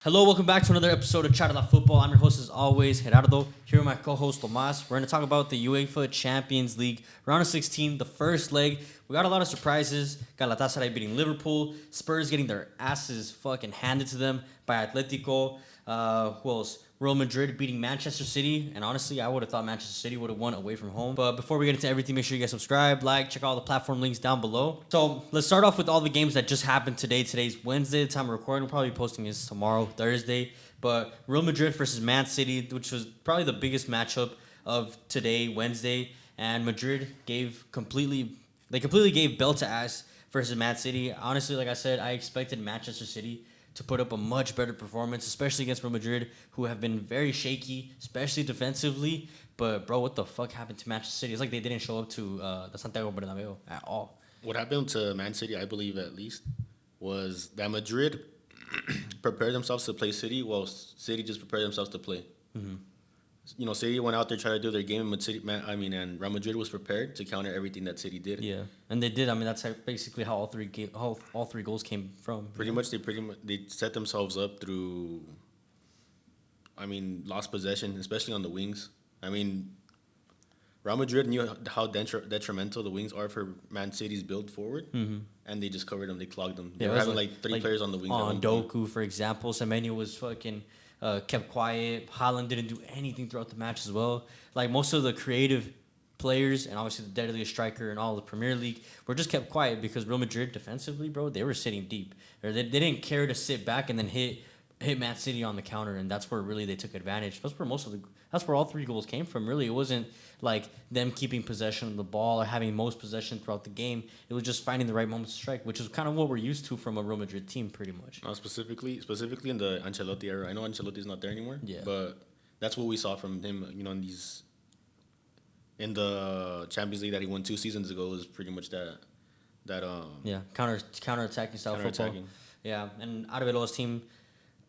Hello, welcome back to another episode of Charla Football. I'm your host, as always, Gerardo, here with my co-host, Tomas. We're going to talk about the UEFA Champions League, round of 16, the first leg. We got a lot of surprises. Galatasaray beating Liverpool, Spurs getting their asses fucking handed to them by Atletico. Who else? Real Madrid beating Manchester City, and honestly, I would have thought Manchester City would have won away from home. But before we get into everything, make sure you guys subscribe, like, check all the platform links down below. So let's start off with all the games that just happened today. Today's Wednesday, the time of recording. We'll probably be posting this tomorrow, Thursday. But Real Madrid versus Man City, which was probably the biggest matchup of today, Wednesday. And Madrid completely gave bell to ass versus Man City. Honestly, like I said, I expected Manchester City to put up a much better performance, especially against Real Madrid, who have been very shaky, especially defensively. But, bro, what the fuck happened to Manchester City? It's like they didn't show up to the Santiago Bernabeu at all. What happened to Man City, I believe at least, was that Madrid prepared themselves to play City, while City just prepared themselves to play. Mm-hmm. You know, City went out there trying to do their game, and Real Madrid was prepared to counter everything that City did. Yeah, and they did. I mean, that's basically how all three goals came from. Pretty much, they set themselves up through. Lost possession, especially on the wings. Real Madrid knew how detrimental the wings are for Man City's build forward, and they just covered them. They clogged them. They were having like three players on the wings. On Doku, for example, Semenyo was fucking. Kept quiet. Haaland didn't do anything throughout the match as well. Like, most of the creative players and obviously the deadliest striker in all of the Premier League were just kept quiet because Real Madrid defensively, bro, they were sitting deep. Or they didn't care to sit back and then hit Man City on the counter, and that's where really they took advantage. That's where all three goals came from. Really, it wasn't like them keeping possession of the ball or having most possession throughout the game. It was just finding the right moments to strike, which is kind of what we're used to from a Real Madrid team, pretty much. Specifically in the Ancelotti era. I know Ancelotti's not there anymore. Yeah. But that's what we saw from him. You know, in the Champions League that he won 2 seasons ago, was pretty much that. Counter-attacking style football. Yeah, and Arbeloa's team.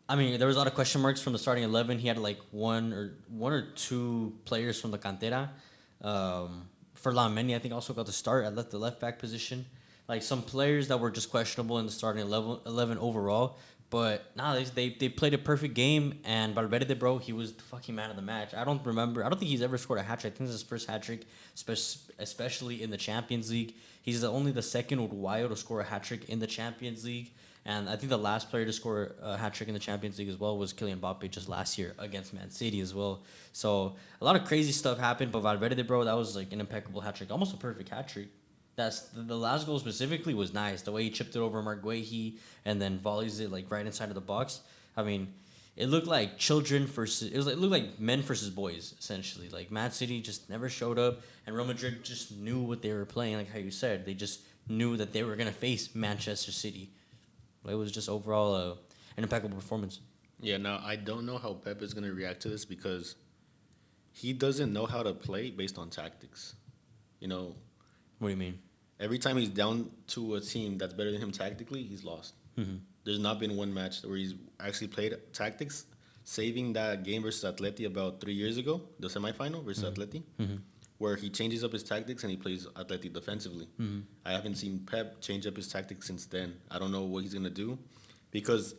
I mean, there was a lot of question marks from the starting 11. He had like one or two players from the cantera. Ferland Mendy, I think, also got the start at the left back position. Like, some players that were just questionable in the starting 11 overall. But they played a perfect game, and Valverde, bro, he was the fucking man of the match. I don't think he's ever scored a hat trick. I think this is his first hat trick, especially in the Champions League. He's only the second Uruguayo to score a hat trick in the Champions League. And I think the last player to score a hat trick in the Champions League as well was Kylian Mbappe just last year against Man City as well. So a lot of crazy stuff happened, but Valverde, bro, that was like an impeccable hat trick, almost a perfect hat trick. That's the last goal specifically was nice. The way he chipped it over Marguehi and then volleys it like right inside of the box. I mean, it looked like it looked like men versus boys essentially. Like, Man City just never showed up, and Real Madrid just knew what they were playing. Like how you said, they just knew that they were gonna face Manchester City. It was just overall an impeccable performance. Yeah, now I don't know how Pep is going to react to this because he doesn't know how to play based on tactics. You know. What do you mean? Every time he's down to a team that's better than him tactically, he's lost. Mm-hmm. There's not been one match where he's actually played tactics, saving that game versus Atleti about 3 years ago, the semifinal versus Atleti, where he changes up his tactics and he plays Atleti defensively. Mm-hmm. I haven't seen Pep change up his tactics since then. I don't know what he's going to do, because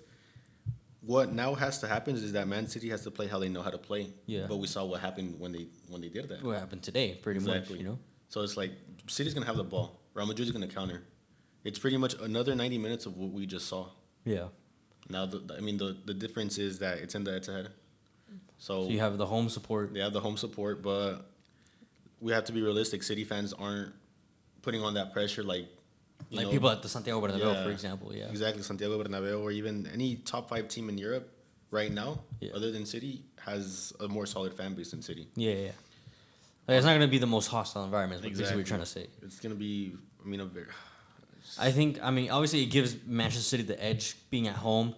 what now has to happen is that Man City has to play how they know how to play. Yeah. But we saw what happened when they did that. What happened today, pretty much, you know? So it's like City's going to have the ball. Real Madrid's going to counter. It's pretty much another 90 minutes of what we just saw. Yeah. Now, the difference is that it's in the Etihad. So you have the home support. They have the home support, but we have to be realistic. City fans aren't putting on that pressure like people at the Santiago Bernabeu, for example. Yeah, exactly. Santiago Bernabeu, or even any top 5 team in Europe right now, other than City, has a more solid fan base than City. Yeah. Like, it's not going to be the most hostile environment. Exactly. What you're trying to say. It's going to be, I think, obviously it gives Manchester City the edge being at home.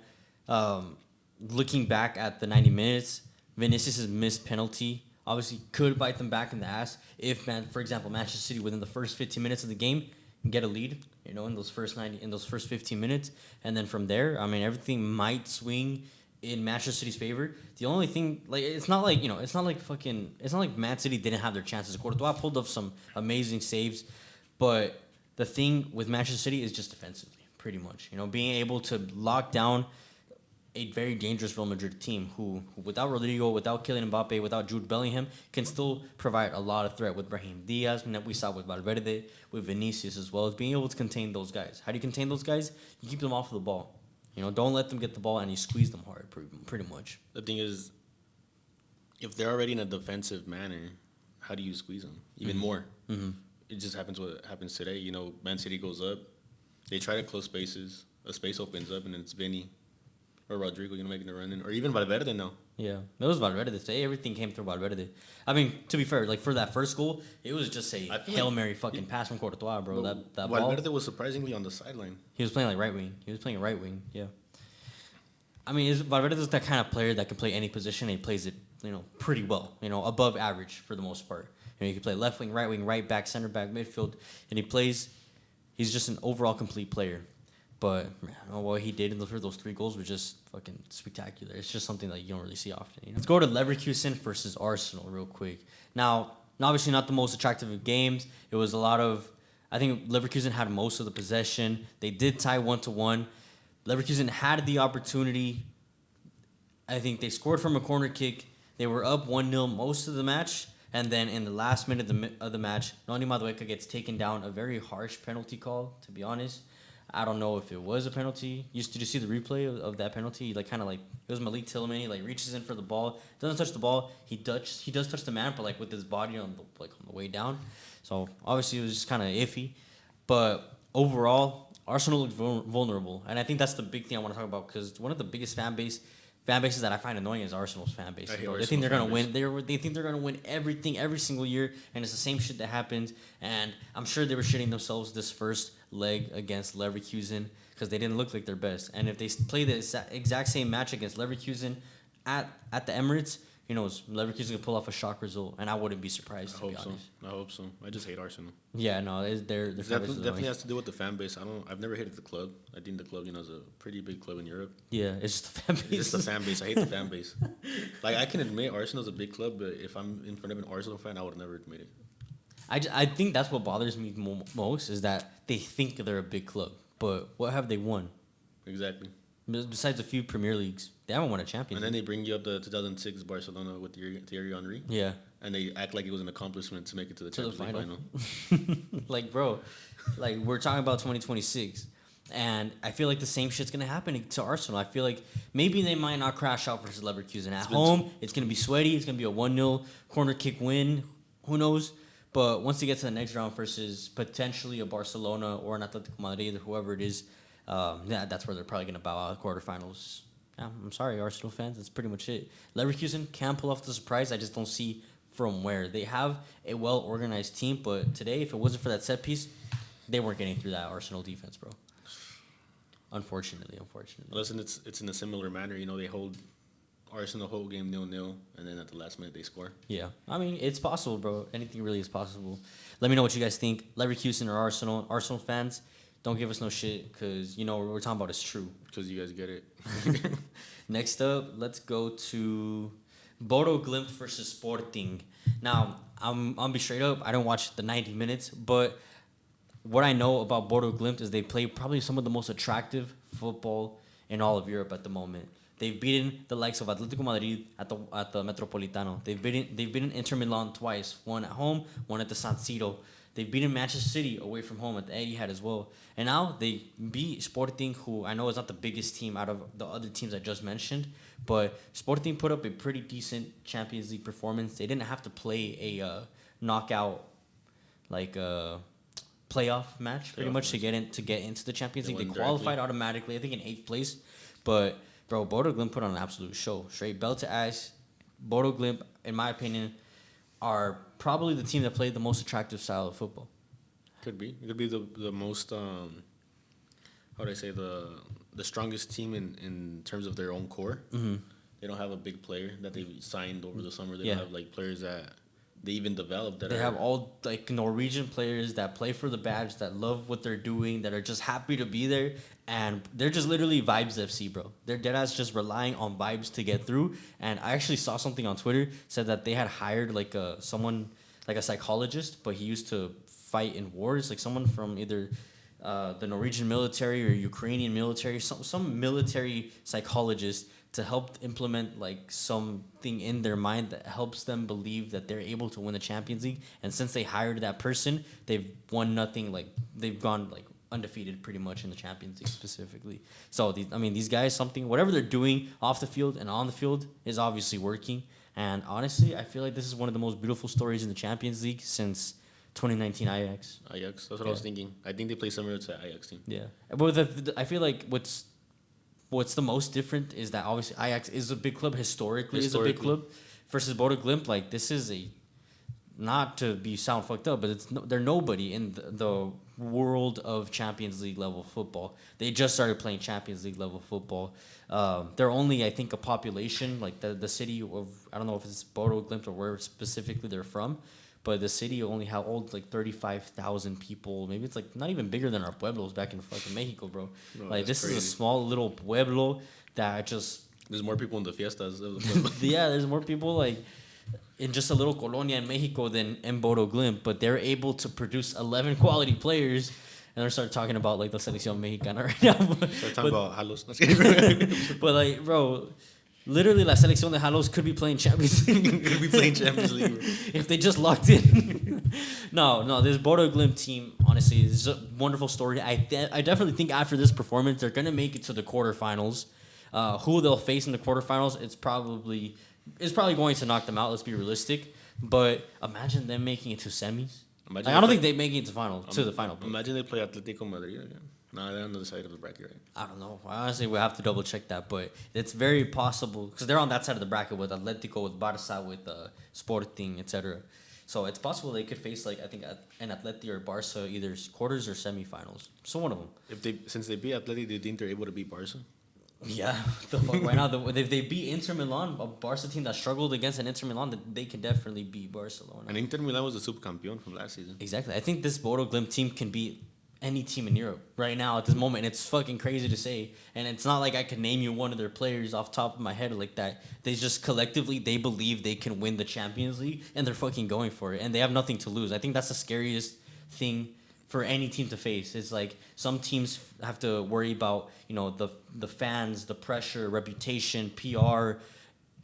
Looking back at the 90 minutes, Vinicius' missed penalty obviously could bite them back in the ass if, for example, Manchester City within the first 15 minutes of the game get a lead, in those first 15 minutes, and then from there, everything might swing in Manchester City's favor. The only thing, it's not like Man City didn't have their chances. Courtois pulled off some amazing saves, but the thing with Manchester City is just defensively, pretty much. Being able to lock down a very dangerous Real Madrid team who without Rodrigo, without Kylian Mbappe, without Jude Bellingham, can still provide a lot of threat with Brahim Diaz, and we saw with Valverde, with Vinicius as well, as being able to contain those guys. How do you contain those guys? You keep them off of the ball. Don't let them get the ball, and you squeeze them hard, pretty much. The thing is, if they're already in a defensive manner, how do you squeeze them even more? Mm-hmm. It just happens what happens today. Man City goes up, they try to close spaces, a space opens up, and then it's Vinny or Rodrigo, making a run in, or even Valverde now. Yeah, it was Valverde today. Everything came through Valverde. I mean, to be fair, like for that first goal, it was just a Hail Mary fucking pass from Courtois, bro. That ball. Valverde was surprisingly on the sideline. He was playing like right wing. He was playing right wing. Yeah. I mean, Valverde is that kind of player that can play any position, and he plays it, pretty well. Above average for the most part. He can play left wing, right back, center back, midfield, and he's just an overall complete player. But what he did for those 3 goals was just fucking spectacular. It's just something that you don't really see often. Let's go to Leverkusen versus Arsenal real quick. Now, obviously not the most attractive of games. It was a lot of, I think Leverkusen had most of the possession. They did tie 1-1. Leverkusen had the opportunity. I think they scored from a corner kick. They were up 1-0 most of the match. And then in the last minute of the match, Noni Madueke gets taken down. A very harsh penalty call, to be honest. I don't know if it was a penalty. Did you see the replay of that penalty? It was Malik Tillman. He reaches in for the ball, doesn't touch the ball. He does touch the man, but with his body on the way down. So obviously it was just kind of iffy. But overall, Arsenal looked vulnerable, and I think that's the big thing I want to talk about, because one of the biggest fan bases that I find annoying is Arsenal's fan base. They think they're gonna win. They think they're gonna win everything every single year, and it's the same shit that happens. And I'm sure they were shitting themselves this first leg against Leverkusen because they didn't look like their best. And if they play the exact same match against Leverkusen at the Emirates, Leverkusen could pull off a shock result, and I wouldn't be surprised. I hope so. I just hate Arsenal. Yeah, no, they're definitely has to do with the fan base. I've never hated the club. I think the club, is a pretty big club in Europe. Yeah, it's just the fan base. It's the fan base. I hate the fan base. I can admit Arsenal's a big club, but if I'm in front of an Arsenal fan, I would never admit it. I think that's what bothers me most is that they think they're a big club, but what have they won? Exactly. Besides a few Premier Leagues, they haven't won a Champions League. And then they bring you up the 2006 Barcelona with Thierry Henry. Yeah. And they act like it was an accomplishment to make it to the Champions League final. Bro, we're talking about 2026. And I feel like the same shit's going to happen to Arsenal. I feel like maybe they might not crash out versus Leverkusen. At home, it's going to be sweaty. It's going to be a 1-0 corner kick win. Who knows? But once they get to the next round versus potentially a Barcelona or an Atletico Madrid or whoever it is, that's where they're probably going to bow out quarterfinals. Yeah, I'm sorry, Arsenal fans. That's pretty much it. Leverkusen can pull off the surprise. I just don't see from where. They have a well-organized team, but today, if it wasn't for that set piece, they weren't getting through that Arsenal defense, bro. Unfortunately. Listen, it's in a similar manner. They hold Arsenal whole game 0-0, and then at the last minute they score. Yeah. I mean, it's possible, bro. Anything really is possible. Let me know what you guys think. Leverkusen or Arsenal. Arsenal fans, don't give us no shit, because, what we're talking about is true. Because you guys get it. Next up, let's go to Bodo Glimt versus Sporting. Now, I'll be straight up. I don't watch the 90 minutes, but what I know about Bodo Glimt is they play probably some of the most attractive football in all of Europe at the moment. They've beaten the likes of Atletico Madrid at the Metropolitano. They've beaten Inter Milan twice, one at home, one at the San Siro. They've beaten Manchester City away from home at the Etihad as well. And now they beat Sporting, who I know is not the biggest team out of the other teams I just mentioned, but Sporting put up a pretty decent Champions League performance. They didn't have to play a knockout playoff match pretty much to get into the Champions League. They qualified automatically, I think in 8th place. But bro, Bodo Glimt put on an absolute show. Straight belt to ass. Bodo Glimt, in my opinion, are probably the team that played the most attractive style of football. Could be. It could be the most, how would I say, the strongest team in terms of their own core. Mm-hmm. They don't have a big player that they signed over the summer. They don't have players that they even developed. They have all Norwegian players that play for the badge, that love what they're doing, that are just happy to be there. And they're just literally Vibes FC, bro. They're deadass just relying on vibes to get through. And I actually saw something on Twitter, said that they had hired someone, a psychologist, but he used to fight in wars, someone from either the Norwegian military or Ukrainian military, some military psychologist to help implement like something in their mind that helps them believe that they're able to win the Champions League. And since they hired that person, they've won nothing. Like they've gone like undefeated pretty much in the Champions League specifically. So these guys, whatever they're doing off the field and on the field is obviously working. And honestly, I feel like this is one of the most beautiful stories in the Champions League since 2019 Ajax. That's what I was thinking. I think they play similar to the Ajax team. Yeah, but I feel like what's the most different is that obviously Ajax is a big club historically is a big club versus Bodo Glimt. Like this is not to be sound fucked up, but they're nobody in the world of Champions League level football. They just started playing Champions League level football. They're only, I think, a population like the city of, I don't know if it's Bodo Glimt or where specifically they're from, but the city only holds like 35,000 people. Maybe it's like not even bigger than our pueblos back in fucking Mexico, bro. No, like this crazy. Is a small little pueblo that just there's more people in the fiestas. Yeah, there's more people like in just a little colonia in Mexico than in Bodo Glimt, but they're able to produce 11 quality players. And they're start talking about like the Selección Mexicana right now. Start talking about Halos. But like, bro, literally La Selección de Halos could be playing Champions League. Could be playing Champions League. If they just locked in. No, this Bodo Glimt team, honestly, is a wonderful story. I definitely think after this performance, they're going to make it to the quarterfinals. Who they'll face in the quarterfinals, it's probably going to knock them out. Let's be realistic. But imagine them making it to semis. I don't think they make it to the final. Imagine they play Atletico Madrid again. No, they're on the other side of the bracket, right? I don't know. Honestly, we'll have to double check that, but it's very possible because they're on that side of the bracket with Atletico, with Barça, with Sporting, etc. So it's possible they could face like I think an Atleti or Barça either quarters or semifinals. So one of them. Since they beat Atleti, do you think they're able to beat Barça? Yeah, the fuck right now. If they beat Inter Milan, a Barca team that struggled against an Inter Milan, they can definitely beat Barcelona. And Inter Milan was the subcampeón from last season. Exactly. I think this Bodo Glimt team can beat any team in Europe right now at this moment. And it's fucking crazy to say. And it's not like I could name you one of their players off the top of my head like that. They just collectively, they believe they can win the Champions League and they're fucking going for it. And they have nothing to lose. I think that's the scariest thing for any team to face. It's like some teams have to worry about, the fans, the pressure, reputation, PR,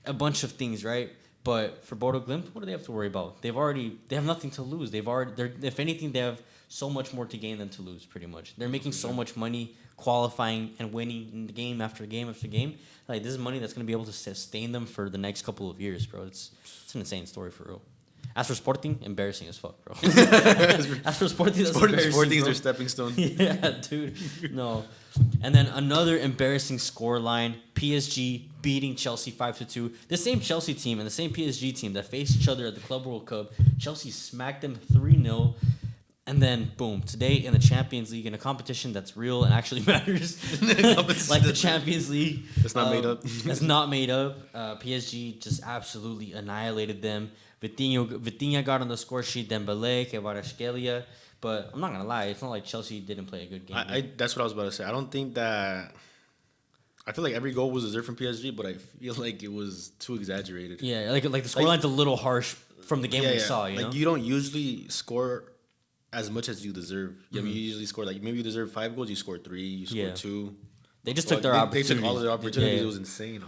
a bunch of things, right? But for Bodo Glimt, what do they have to worry about? They have nothing to lose. If anything, they have so much more to gain than to lose, pretty much. They're making so much money qualifying and winning in the game after game after game. Like, this is money that's going to be able to sustain them for the next couple of years, bro. It's an insane story for real. As for Sporting, embarrassing as fuck, bro. As for Sporting, that's embarrassing, Sporting's their stepping stone. Yeah, dude. No. And then another embarrassing scoreline, PSG beating Chelsea 5-2. The same Chelsea team and the same PSG team that faced each other at the Club World Cup, Chelsea smacked them 3-0. And then, boom, today in the Champions League, in a competition that's real and actually matters, like the Champions League. It's not made up. It's not made up. PSG just absolutely annihilated them. Vitinha got on the score sheet, Dembele, Kvaratskhelia. But I'm not going to lie, it's not like Chelsea didn't play a good game. That's what I was about to say. I don't think that... I feel like every goal was deserved from PSG, but I feel like it was too exaggerated. Yeah, like the scoreline's a little harsh from the game we saw, you know? You don't usually score as much as you deserve. You usually score, maybe you deserve 5 goals, you score 3, you score 2. They just took their opportunities. They took all of their opportunities. Yeah. It was insane.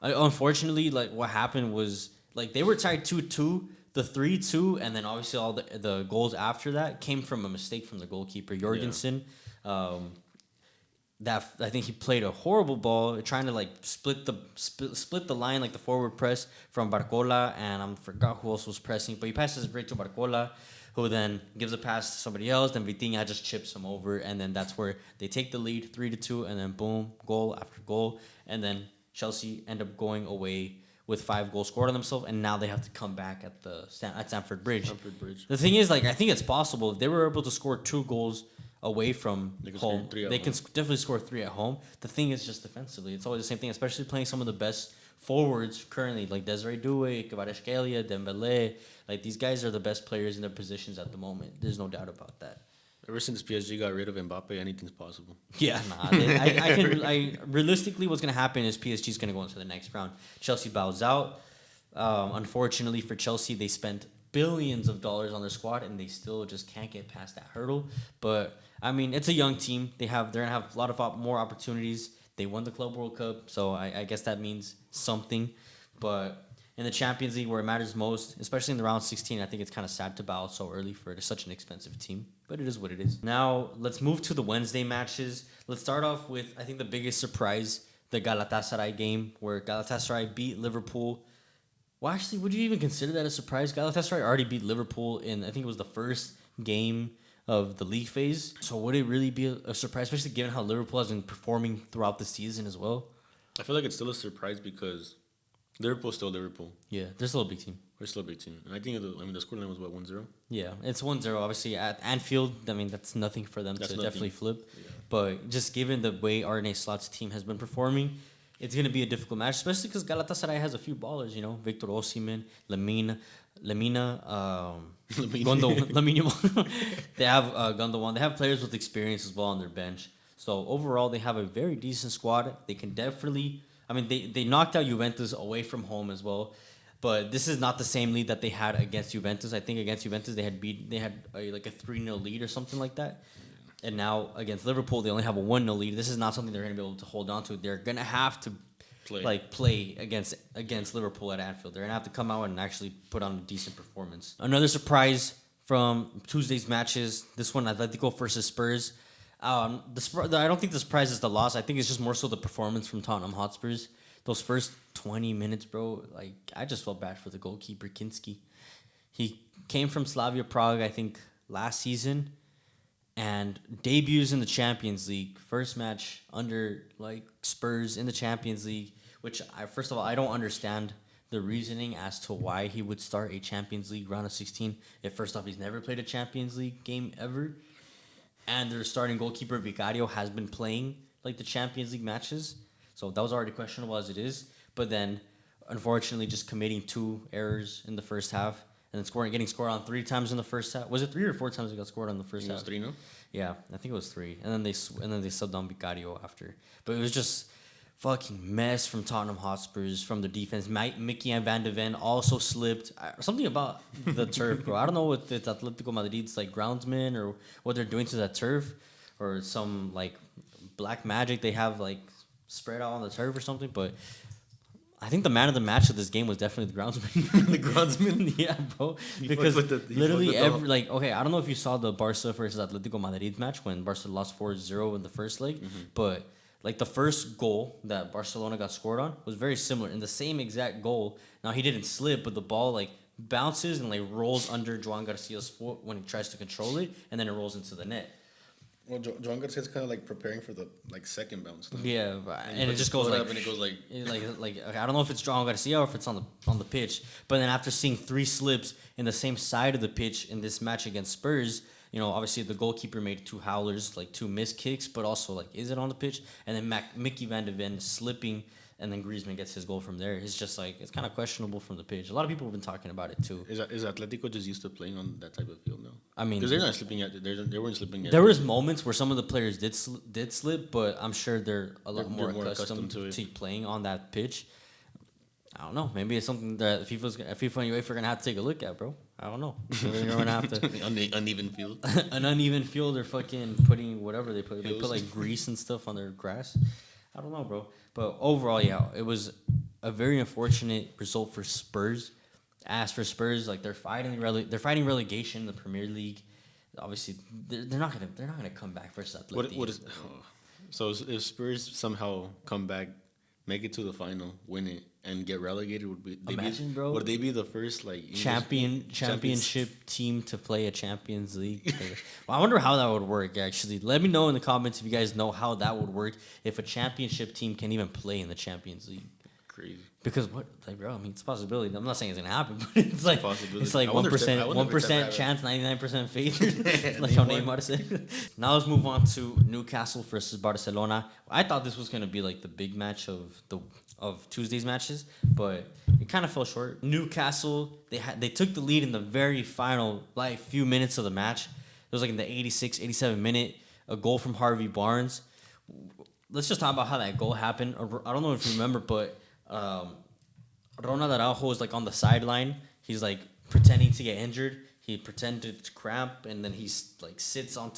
Unfortunately, what happened was... they were tied 2-2, the 3-2, and then obviously all the goals after that came from a mistake from the goalkeeper, Jorgensen. Yeah. That I think he played a horrible ball, trying to split the line, the forward press from Barcola, and I forgot who else was pressing, but he passes it right to Barcola, who then gives a pass to somebody else, then Vitinha just chips him over, and then that's where they take the lead 3-2, and then boom, goal after goal, and then Chelsea end up going away with 5 goals scored on themselves, and now they have to come back at Stamford Bridge. The thing is, I think it's possible if they were able to score 2 goals away from home, they can definitely score 3 at home. The thing is just defensively, it's always the same thing, especially playing some of the best forwards currently, like Desiree Doué, Kvaratskhelia, Dembele. These guys are the best players in their positions at the moment. There's no doubt about that. Ever since PSG got rid of Mbappe, anything's possible. Yeah, realistically, what's going to happen is PSG's going to go into the next round. Chelsea bows out. Unfortunately for Chelsea, they spent billions of dollars on their squad, and they still just can't get past that hurdle. But I mean, it's a young team. They're gonna have a lot of more opportunities. They won the Club World Cup, so I guess that means something. But in the Champions League, where it matters most, especially in the round 16, I think it's kind of sad to bow out so early for such an expensive team. But it is what it is. Now, let's move to the Wednesday matches. Let's start off with, I think, the biggest surprise, the Galatasaray game, where Galatasaray beat Liverpool. Well, actually, would you even consider that a surprise? Galatasaray already beat Liverpool in, I think it was the first game of the league phase. So would it really be a surprise, especially given how Liverpool has been performing throughout the season as well? I feel like it's still a surprise because Liverpool's still Liverpool. Yeah, they're still a big team. We're still a big team. And I think, the scoreline was, 1-0? Yeah, it's 1-0. Obviously, at Anfield, I mean, that's nothing for them definitely flip. Yeah. But just given the way Arne Slot's team has been performing, it's going to be a difficult match, especially because Galatasaray has a few ballers, Victor Osimhen, Lamina, Lamine. They have Gundogan. They have players with experience as well on their bench. So overall, they have a very decent squad. They can definitely... I mean, they knocked out Juventus away from home as well. But this is not the same lead that they had against Juventus. I think against Juventus, they had a 3-0 lead or something like that. And now against Liverpool, they only have a 1-0 lead. This is not something they're going to be able to hold on to. They're going to have to play against Liverpool at Anfield. They're going to have to come out and actually put on a decent performance. Another surprise from Tuesday's matches, this one, Atletico versus Spurs. I don't think the surprise is the loss. I think it's just more so the performance from Tottenham Hotspurs. Those first 20 minutes, bro, I just felt bad for the goalkeeper, Kinski. He came from Slavia Prague, I think, last season, and debuts in the Champions League. First match under, Spurs in the Champions League, which, first of all, I don't understand the reasoning as to why he would start a Champions League round of 16. If, first off, he's never played a Champions League game ever, and their starting goalkeeper, Vicario, has been playing, the Champions League matches. So that was already questionable as it is. But then, unfortunately, just committing 2 errors in the first half and then getting scored on 3 times in the first half. Was it 3 or 4 times they got scored on the first half? It was 3, no? Yeah, I think it was 3. And then they subbed on Vicario after. But it was just fucking mess from Tottenham Hotspurs, from the defense. Mickey and Van de Ven also slipped. Something about the turf, bro. I don't know if it's Atletico Madrid's groundsman or what they're doing to that turf, or some black magic they have spread out on the turf or something. But I think the man of the match of this game was definitely the groundsman. The groundsman? Yeah, bro. Because literally okay, I don't know if you saw the Barca versus Atletico Madrid match when Barca lost 4-0 in the first leg, but the first goal that Barcelona got scored on was very similar. In the same exact goal, now he didn't slip, but the ball bounces and rolls under Joan Garcia's foot when he tries to control it, and then it rolls into the net. Well, Joan Garcia's kind of preparing for the second bounce. Yeah, and it just goes up and it goes I don't know if it's Joan Garcia or if it's on the pitch. But then after seeing 3 slips in the same side of the pitch in this match against Spurs, obviously the goalkeeper made 2 howlers, 2 missed kicks, but also is it on the pitch? And then Mickey Van de Ven slipping, and then Griezmann gets his goal from there. It's just it's kind of questionable from the pitch. A lot of people have been talking about it too. Is Atletico just used to playing on that type of field now? I mean, because they're not slipping they weren't slipping yet. There was moments where some of the players did slip, but I'm sure they're a lot more accustomed to playing on that pitch. I don't know. Maybe it's something that FIFA and UEFA are gonna have to take a look at, bro. I don't know. They're gonna have to uneven field, an uneven field. They're fucking putting whatever they put. They put grease and stuff on their grass. I don't know, bro. But overall, yeah, it was a very unfortunate result for Spurs. As for Spurs, they're fighting relegation in the Premier League. Obviously, they're not gonna come back versus Atletico. What is so if Spurs somehow come back, make it to the final, win it, and get relegated, bro. Would they be the first championship team to play a Champions League? Well, I wonder how that would work. Actually, let me know in the comments if you guys know how that would work. If a championship team can even play in the Champions League. Crazy. Because bro, I mean, it's a possibility. I'm not saying it's gonna happen, but it's it's 1% chance, 99% faith. How Neymar said. Now let's move on to Newcastle versus Barcelona. I thought this was gonna be the big match of Tuesday's matches, but it kind of fell short. Newcastle, they took the lead in the very final few minutes of the match. It was in the 86, 87 minute, a goal from Harvey Barnes. Let's just talk about how that goal happened. I don't know if you remember, but Ronald Araujo is on the sideline. He's pretending to get injured. He pretended to cramp, and then he sits on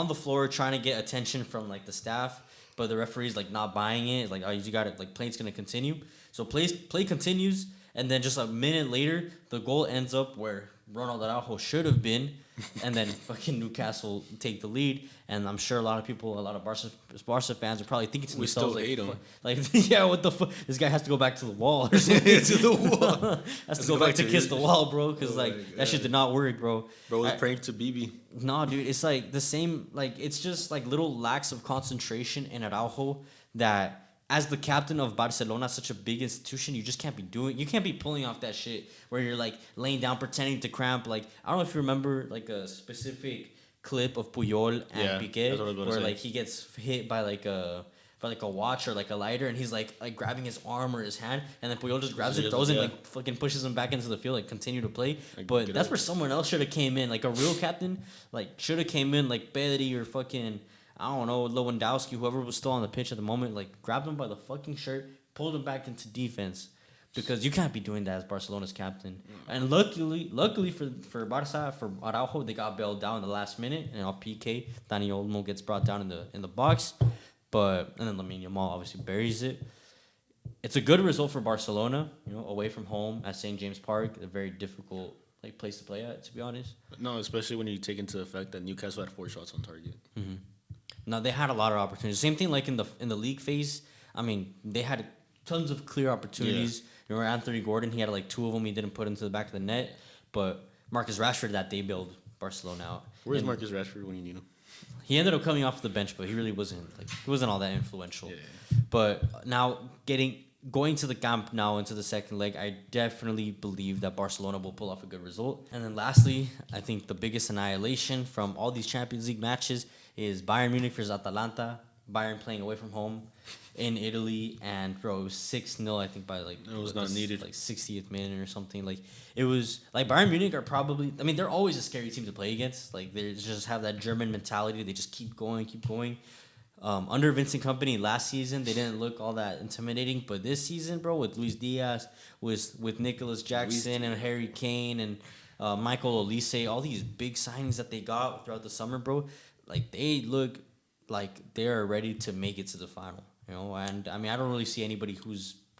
the floor trying to get attention from like the staff, but the referee's like not buying it. Like, oh, you got it. Like, play's gonna continue. So play continues, and then just a minute later, the goal ends up where Ronald Araujo should have been, and then fucking Newcastle take the lead. And I'm sure a lot of Barca fans are probably thinking to themselves, we still hate him. Like, yeah, what the fuck? This guy has to go back to the wall or something. To the wall. Has to go back to kiss the wall, bro, because that shit did not work, bro. Bro was praying to BB. No, dude, it's like the same. Like, it's just like little lacks of concentration in Araujo that, as the captain of Barcelona, such a big institution, you just can't be doing. You can't be pulling off that shit where you're like laying down, pretending to cramp. Like, I don't know if you remember like a specific clip of Puyol and Piqué where like he gets hit by like a watch or like a lighter, and he's like grabbing his arm or his hand, and then Puyol just grabs it, throws it, like fucking pushes him back into the field, like continue to play. But that's where someone else should have came in, like a real captain, like should have came in, like Pedri or fucking, I don't know, Lewandowski, whoever was still on the pitch at the moment, like grabbed him by the fucking shirt, pulled him back into defense, because you can't be doing that as Barcelona's captain. And luckily for Barca, for Araujo, they got bailed down in the last minute, and PK, Dani Olmo gets brought down in the box, and then Lamine Yamal obviously buries it. It's a good result for Barcelona, away from home at St. James Park, a very difficult place to play at, to be honest. No, especially when you take into effect that Newcastle had 4 shots on target. Mm-hmm. No, they had a lot of opportunities. Same thing like in the league phase. I mean, they had tons of clear opportunities. Yeah. Anthony Gordon, he had like 2 of them he didn't put into the back of the net. But Marcus Rashford that day bailed Barcelona out. Where's Marcus Rashford when you need him? He ended up coming off the bench, but he really wasn't all that influential. Yeah. But now going to the camp now into the second leg, I definitely believe that Barcelona will pull off a good result. And then lastly, I think the biggest annihilation from all these Champions League matches is Bayern Munich versus Atalanta. Bayern playing away from home in Italy, and bro, it was 6-0, I think, by like it was not needed, like 60th minute or something. Like, it was like Bayern Munich are probably, I mean, they're always a scary team to play against. Like, they just have that German mentality. They just keep going. Under Vincent Kompany last season, they didn't look all that intimidating, but this season, bro, with Luis Diaz, with Nicholas Jackson and Harry Kane and Michael Olise, all these big signings that they got throughout the summer, bro, like, they look like they're ready to make it to the final, and I mean, I don't really see anybody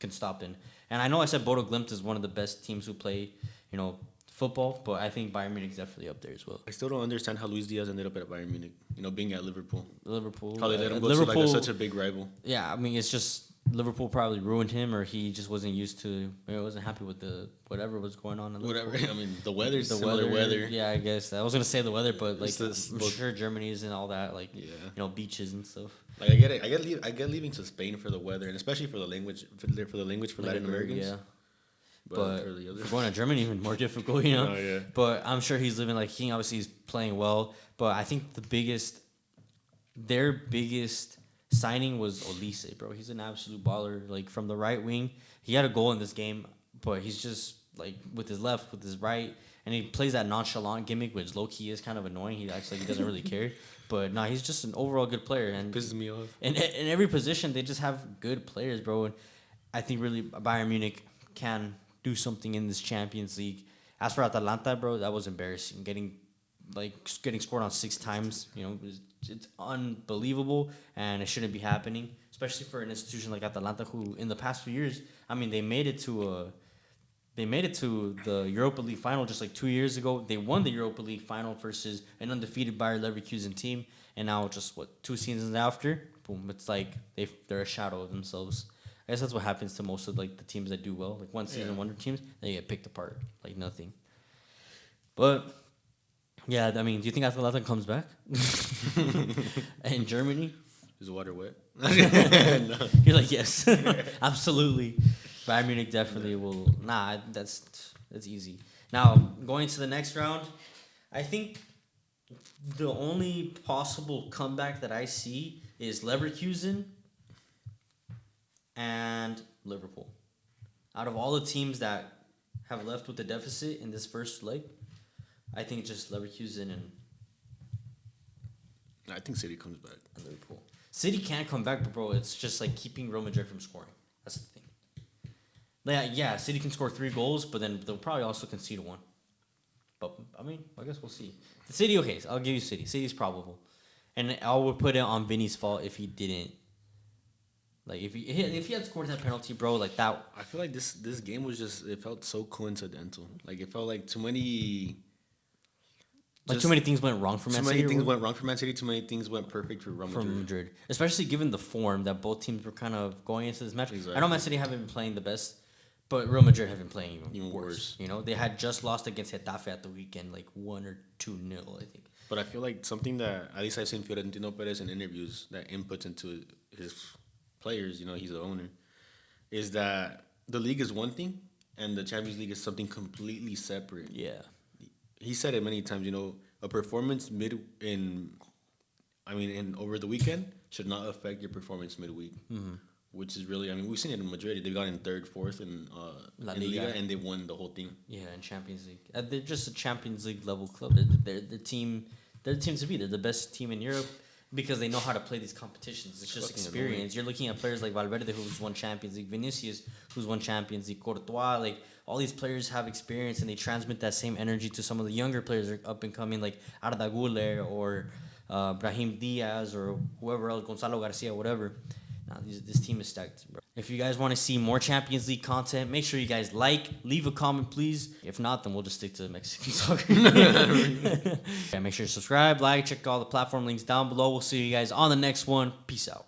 can stop them. And I know I said Bodo Glimt is one of the best teams who play, football, but I think Bayern Munich is definitely up there as well. I still don't understand how Luis Diaz ended up at Bayern Munich, being at Liverpool. How they let him go to like such a big rival. Yeah, I mean, it's just Liverpool probably ruined him, or he just wasn't used to, wasn't happy with the whatever was going on. Whatever, I mean, the weather's similar weather. Yeah, I guess I was gonna say the weather, but like I'm sure Germany isn't all that, like beaches and stuff. Like, I get it. I get leaving to Spain for the weather, and especially for the language for Latin Americans. Yeah. But for going to Germany, even more difficult, Oh, yeah. But I'm sure he's living like King. Obviously, he's playing well. But I think their biggest signing was Olise, bro. He's an absolute baller. Like, from the right wing, he had a goal in this game, but he's just like with his left, with his right, and he plays that nonchalant gimmick, which low key is kind of annoying. He doesn't really care. But no, he's just an overall good player, and pisses me off. In every position, they just have good players, bro. And I think really Bayern Munich can do something in this Champions League. As for Atalanta, bro, that was embarrassing. Getting scored on 6 times, it's unbelievable, and it shouldn't be happening, especially for an institution like Atalanta, who in the past few years, I mean, they made it to the Europa League final just like 2 years ago. They won the Europa League final versus an undefeated Bayer Leverkusen team, and now just 2 seasons after, boom, it's like they're a shadow of themselves. I guess that's what happens to most of like the teams that do well, like one season wonder teams. They get picked apart like nothing. But yeah, I mean, do you think Atalanta comes back in Germany? Is the water wet? No. You're like, yes, absolutely. Bayern Munich definitely will. Nah, that's easy. Now going to the next round, I think the only possible comeback that I see is Leverkusen and Liverpool. Out of all the teams that have left with the deficit in this first leg, I think just Leverkusen and I think City comes back. And Liverpool. City can't come back, but bro, it's just like keeping Real Madrid from scoring. That's the thing. Yeah, City can score 3 goals, but then they'll probably also concede 1. But, I mean, I guess we'll see. The City, okay, so I'll give you City. City's probable. And I would put it on Vinny's fault if he didn't. Like, if he had scored that penalty, bro, like that. I feel like this game was just, it felt so coincidental. Like, it felt like too many... Like, too many things went wrong for Man City. Too many things went wrong for Man City. Too many things went perfect for Real Madrid. Especially given the form that both teams were kind of going into this match. Exactly. I know Man City haven't been playing the best, but Real Madrid have been playing even worse. You know, they had just lost against Getafe at the weekend, like 1 or 2-0, I think. But I feel like something that, at least I've seen Florentino Perez in interviews that inputs into his players, you know, he's the owner, is that the league is one thing and the Champions League is something completely separate. Yeah. He said it many times, you know, a performance over the weekend should not affect your performance midweek. Mm-hmm. Which is really, I mean, we've seen it in Madrid. They've gotten 3rd, 4th in Liga, and they won the whole thing. Yeah, in Champions League. They're just a Champions League level club. They're the team. They're the team to be. They're the best team in Europe because they know how to play these competitions. It's just experience. You're looking at players like Valverde, who's won Champions League, Vinicius, who's won Champions League, Courtois. Like, all these players have experience, and they transmit that same energy to some of the younger players that are up and coming, like Arda Güler or Brahim Diaz or whoever else, Gonzalo Garcia, whatever. Nah, this team is stacked, bro. If you guys want to see more Champions League content, make sure you guys leave a comment, please. If not, then we'll just stick to Mexican soccer. Yeah, make sure to subscribe, check all the platform links down below. We'll see you guys on the next one. Peace out.